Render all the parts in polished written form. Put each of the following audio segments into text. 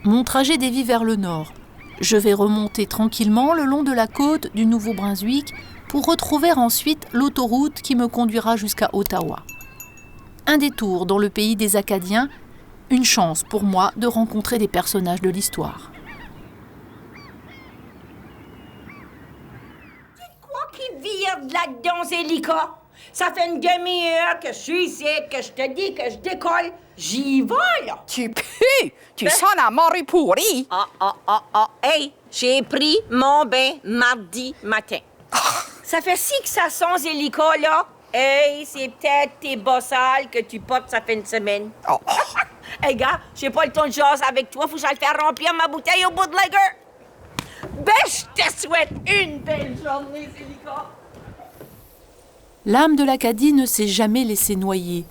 Mon trajet dévie vers le nord. Je vais remonter tranquillement le long de la côte du Nouveau-Brunswick pour retrouver ensuite l'autoroute qui me conduira jusqu'à Ottawa. Un détour dans le pays des Acadiens, une chance pour moi de rencontrer des personnages de l'histoire. C'est quoi qui vire là-dedans, Zélika? Ça fait une demi-heure que je suis ici, que je te dis que je décolle. J'y vais, là. Tu pues! Tu sens la morue pourrie! Hey, j'ai pris mon bain mardi matin. Ça fait si que ça sent, Zélika, là. Hey, c'est peut-être tes bossales que tu portes, ça fait une semaine. Hey, gars, j'ai pas le temps de jaser avec toi. Faut que j'aille faire remplir ma bouteille au bout de la gueule. Ben, je te souhaite une belle journée, Zélika. L'âme de l'Acadie ne s'est jamais laissée noyer.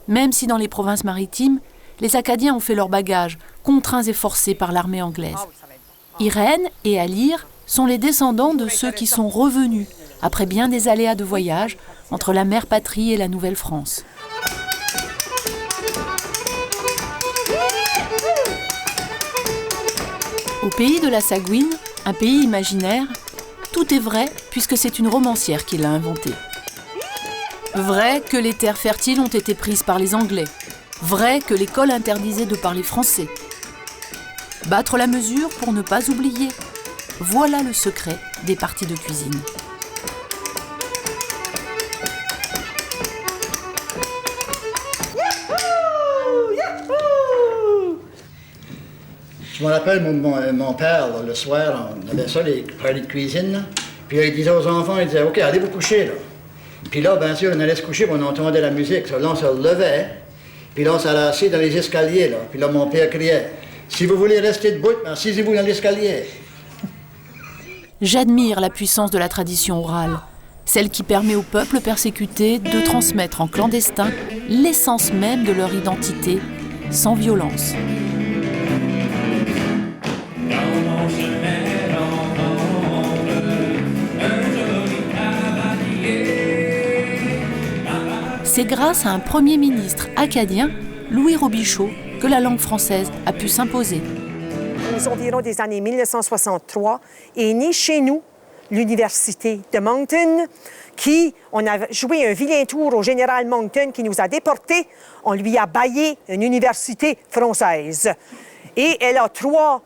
Même si dans les provinces maritimes, les Acadiens ont fait leur bagage, contraints et forcés par l'armée anglaise. Irène et Alire sont les descendants de ceux qui sont revenus, après bien des aléas de voyage, entre la mère patrie et la Nouvelle-France. Au pays de la Sagouine, un pays imaginaire, tout est vrai puisque c'est une romancière qui l'a inventé. Vrai que les terres fertiles ont été prises par les Anglais. Vrai que l'école interdisait de parler français. Battre la mesure pour ne pas oublier. Voilà le secret des parties de cuisine. Je me rappelle, mon père, là, le soir, on avait ça, les parties de cuisine. Là. Puis là, il disait aux enfants, il disait, « OK, allez vous coucher. » là. Puis là, bien sûr, on allait se coucher, puis on entendait la musique. Là, on se levait, puis là, on s'allait assis dans les escaliers. Là. Puis là, mon père criait, « Si vous voulez rester debout, assisez-vous dans l'escalier. » J'admire la puissance de la tradition orale, celle qui permet au peuple persécuté de transmettre en clandestin l'essence même de leur identité, sans violence. C'est grâce à un Premier ministre acadien, Louis Robichaud, que la langue française a pu s'imposer. Aux environs des années 1963, est née chez nous l'université de Moncton, on a joué un vilain tour au général Moncton qui nous a déportés. On lui a baillé une université française. Et elle a trois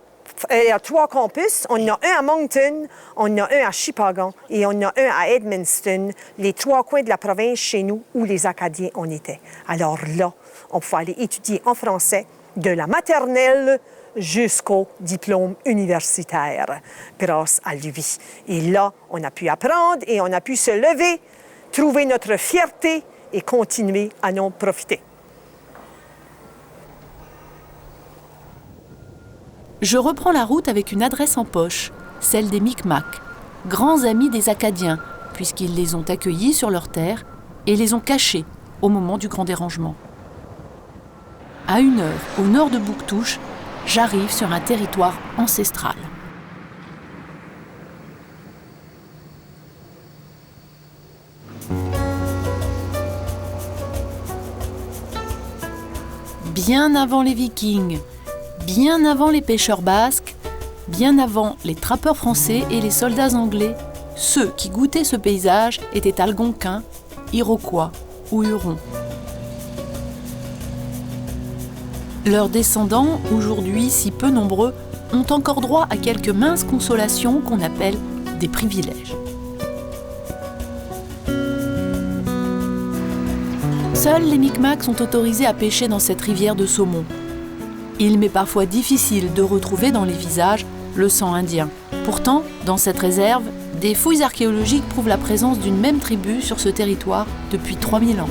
campus. On en a un à Moncton, on en a un à Shippagan et on en a un à Edmundston, les trois coins de la province chez nous où les Acadiens en étaient. Alors là, on pouvait aller étudier en français de la maternelle jusqu'au diplôme universitaire grâce à lui. Et là, on a pu apprendre et on a pu se lever, trouver notre fierté et continuer à en profiter. Je reprends la route avec une adresse en poche, celle des Micmacs, grands amis des Acadiens, puisqu'ils les ont accueillis sur leurs terres et les ont cachés au moment du grand dérangement. À 1 heure au nord de Bouctouche, j'arrive sur un territoire ancestral. Bien avant les Vikings, bien avant les pêcheurs basques, bien avant les trappeurs français et les soldats anglais, ceux qui goûtaient ce paysage étaient Algonquins, Iroquois ou Hurons. Leurs descendants, aujourd'hui si peu nombreux, ont encore droit à quelques minces consolations qu'on appelle des privilèges. Seuls les Micmacs sont autorisés à pêcher dans cette rivière de saumon. Il m'est parfois difficile de retrouver dans les visages le sang indien. Pourtant, dans cette réserve, des fouilles archéologiques prouvent la présence d'une même tribu sur ce territoire depuis 3000 ans.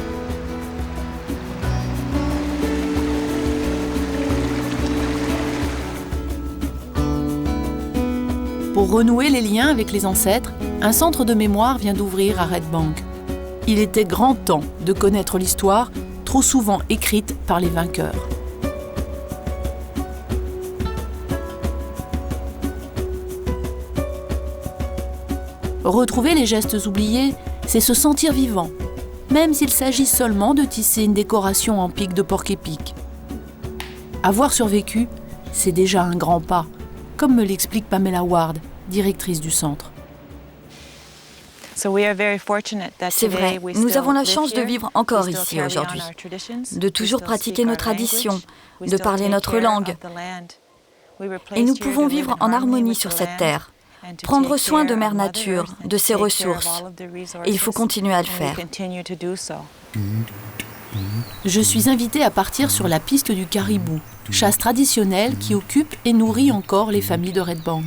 Pour renouer les liens avec les ancêtres, un centre de mémoire vient d'ouvrir à Red Bank. Il était grand temps de connaître l'histoire, trop souvent écrite par les vainqueurs. Retrouver les gestes oubliés, c'est se sentir vivant, même s'il s'agit seulement de tisser une décoration en pique de porc-épic. Avoir survécu, c'est déjà un grand pas, comme me l'explique Pamela Ward, directrice du centre. C'est vrai, nous avons la chance de vivre encore ici aujourd'hui, de toujours pratiquer nos traditions, de parler notre langue. Et nous pouvons vivre en harmonie sur cette terre, prendre soin de Mère Nature, de ses ressources. Et il faut continuer à le faire. Je suis invitée à partir sur la piste du caribou, chasse traditionnelle qui occupe et nourrit encore les familles de Red Bank.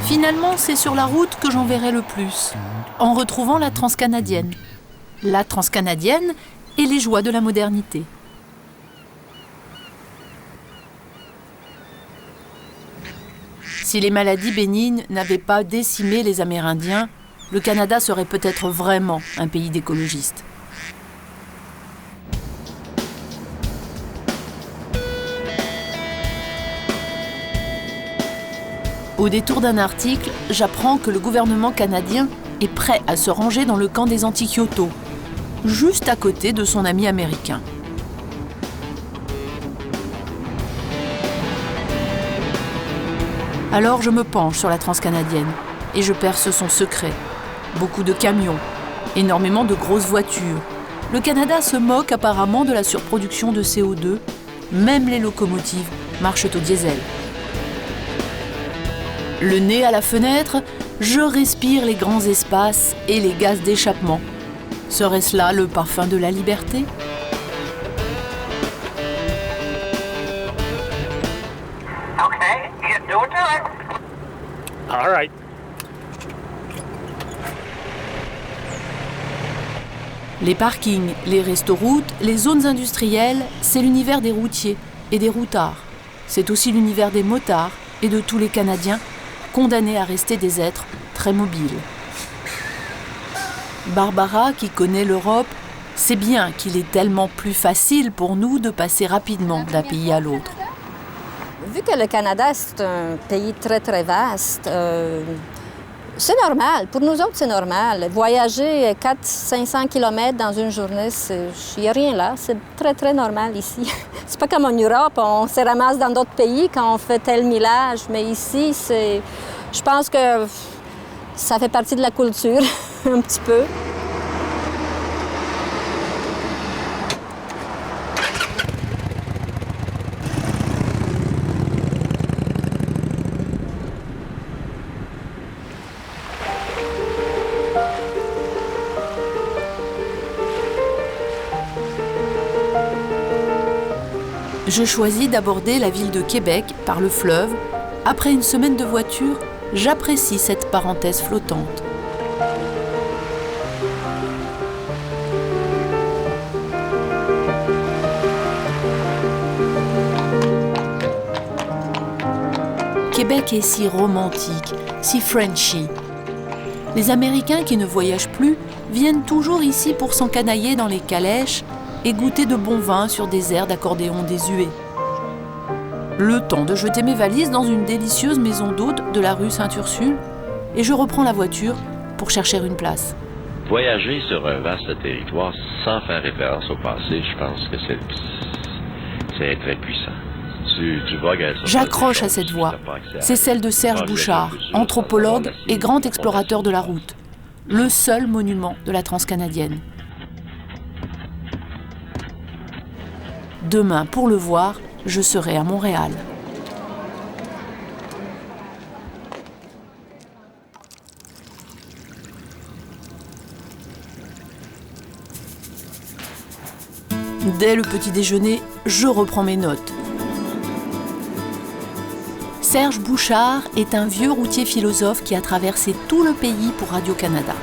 Finalement, c'est sur la route que j'en verrai le plus, en retrouvant la transcanadienne. La transcanadienne et les joies de la modernité. Si les maladies bénignes n'avaient pas décimé les Amérindiens, le Canada serait peut-être vraiment un pays d'écologistes. Au détour d'un article, j'apprends que le gouvernement canadien est prêt à se ranger dans le camp des anti-Kyoto, juste à côté de son ami américain. Alors je me penche sur la transcanadienne et je perce son secret. Beaucoup de camions, énormément de grosses voitures. Le Canada se moque apparemment de la surproduction de CO2. Même les locomotives marchent au diesel. Le nez à la fenêtre, je respire les grands espaces et les gaz d'échappement. Serait-ce là le parfum de la liberté ? Okay, you do it. All right. Les parkings, les restos-routes, les zones industrielles, c'est l'univers des routiers et des routards. C'est aussi l'univers des motards et de tous les Canadiens condamnés à rester des êtres très mobiles. Barbara, qui connaît l'Europe, sait bien qu'il est tellement plus facile pour nous de passer rapidement d'un pays à l'autre. Vu que le Canada, c'est un pays très, très vaste, c'est normal. Pour nous autres, c'est normal. Voyager 400-500 km dans une journée, il n'y a rien là. C'est très, très normal ici. C'est pas comme en Europe, on se ramasse dans d'autres pays quand on fait tel millage. Mais ici, je pense que ça fait partie de la culture, un petit peu. Je choisis d'aborder la ville de Québec par le fleuve. Après une semaine de voiture, j'apprécie cette parenthèse flottante. Québec est si romantique, si Frenchy. Les Américains qui ne voyagent plus viennent toujours ici pour s'encanailler dans les calèches et goûter de bons vins sur des airs d'accordéon désuets. Le temps de jeter mes valises dans une délicieuse maison d'hôte de la rue Sainte-Ursule et je reprends la voiture pour chercher une place. Voyager sur un vaste territoire sans faire référence au passé, je pense que c'est très puissant. Tu vogues J'accroche à cette voix. C'est celle de Serge Bouchard, anthropologue et grand explorateur de la route. Le seul monument de la transcanadienne. Demain, pour le voir, je serai à Montréal. Dès le petit déjeuner, je reprends mes notes. Serge Bouchard est un vieux routier philosophe qui a traversé tout le pays pour Radio-Canada.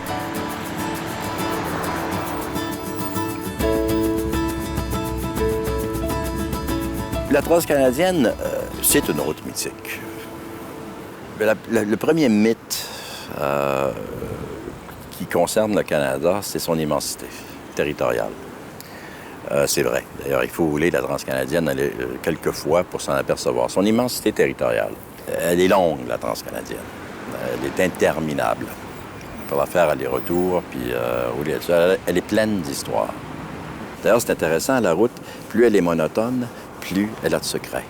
La transcanadienne, c'est une route mythique. Le premier mythe qui concerne le Canada, c'est son immensité territoriale. C'est vrai. D'ailleurs, il faut rouler la transcanadienne quelques fois pour s'en apercevoir. Son immensité territoriale, elle est longue, la transcanadienne. Elle est interminable. On peut la faire aller-retour, puis rouler là-dessus. Elle est pleine d'histoire. D'ailleurs, c'est intéressant, la route, plus elle est monotone, plus elle a de secrets.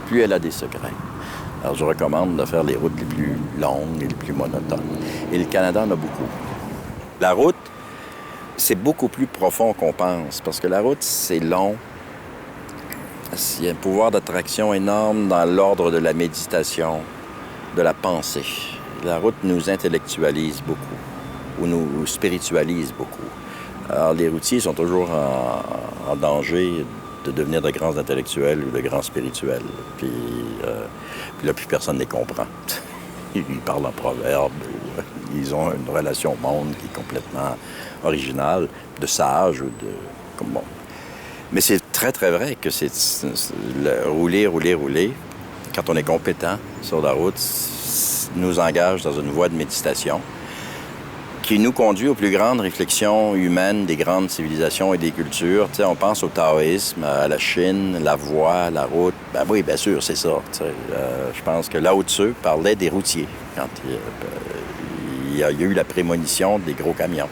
Plus elle a des secrets. Alors, je recommande de faire les routes les plus longues et les plus monotones. Et le Canada en a beaucoup. La route, c'est beaucoup plus profond qu'on pense, parce que la route, c'est long. Il y a un pouvoir d'attraction énorme dans l'ordre de la méditation, de la pensée. La route nous intellectualise beaucoup, ou nous spiritualise beaucoup. Alors, les routiers sont toujours en danger de devenir de grands intellectuels ou de grands spirituels. Puis là, plus personne ne les comprend. Ils parlent en proverbe, ils ont une relation au monde qui est complètement originale, de sage ou de... Bon. Mais c'est très, très vrai que c'est rouler, quand on est compétent sur la route, nous engage dans une voie de méditation qui nous conduit aux plus grandes réflexions humaines des grandes civilisations et des cultures. T'sais, on pense au taoïsme, à la Chine, la voie, la route. Ben oui, bien sûr, c'est ça. Je pense que Lao Tzu parlait des routiers quand il y a eu la prémonition des gros camions.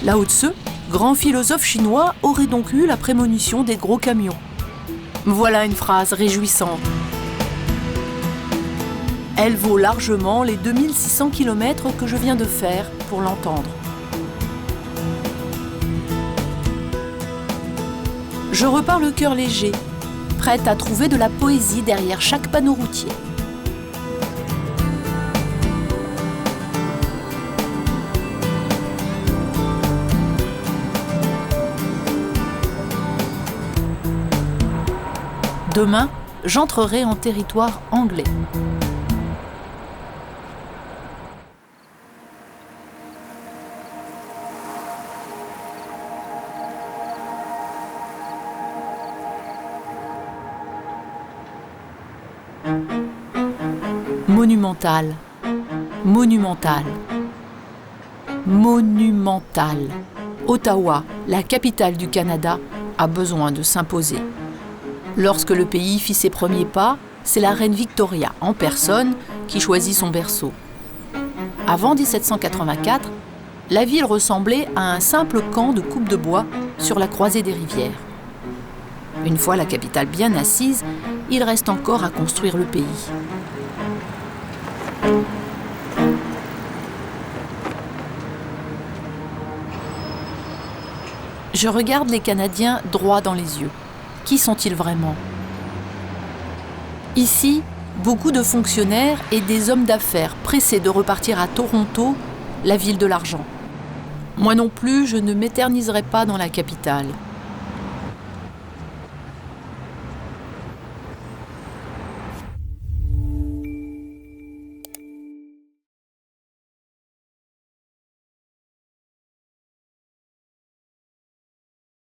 Lao Tzu, grand philosophe chinois, aurait donc eu la prémonition des gros camions. Voilà une phrase réjouissante. Elle vaut largement les 2600 km que je viens de faire pour l'entendre. Je repars le cœur léger, prête à trouver de la poésie derrière chaque panneau routier. Demain, j'entrerai en territoire anglais. Monumental, monumental, monumental. Ottawa, la capitale du Canada, a besoin de s'imposer. Lorsque le pays fit ses premiers pas, c'est la reine Victoria, en personne, qui choisit son berceau. Avant 1784, la ville ressemblait à un simple camp de coupe de bois sur la croisée des rivières. Une fois la capitale bien assise, il reste encore à construire le pays. Je regarde les Canadiens droit dans les yeux. Qui sont-ils vraiment? Ici, beaucoup de fonctionnaires et des hommes d'affaires pressés de repartir à Toronto, la ville de l'argent. Moi non plus, je ne m'éterniserai pas dans la capitale.